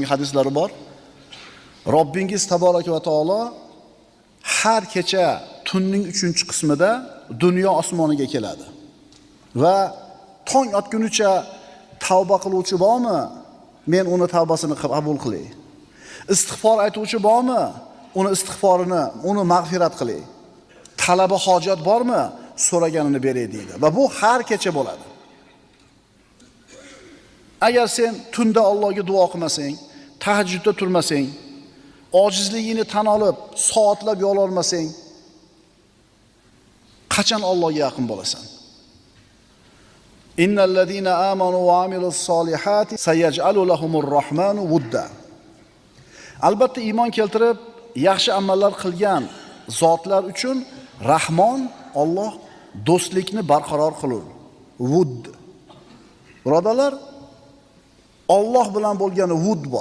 vasallamning hadislari bor. Robbingiz taboraka va taolo har kecha tunning 3-qismida dunyo osmoniga keladi. Va tong otgunicha tavba qiluvchi bormi? Men uni tavbasini qabul qilay. Istig'for aytuvchi bormi? Uni istig'forini, uni mag'firat qilay. Talaba hojat bormi? So'raganini beray deydi. Va bu har kecha bo'ladi. Agar sen tunda Allohga duo qilmasang, tahajjudda turmasang, ojizligingni tan olib, soatlab yolvormasang, qachon Allohga yaqin bo'lasan? Innallazina amanu va amilus solihati sayaj'alu lahumur rahmanu wudda. Albatta iymon keltirib, yaxshi amallar qilgan zotlar uchun Rahmon Alloh do'stlikni barqaror qilur. Wud. Birodalar, Alloh bilan bo'lgan wud bor.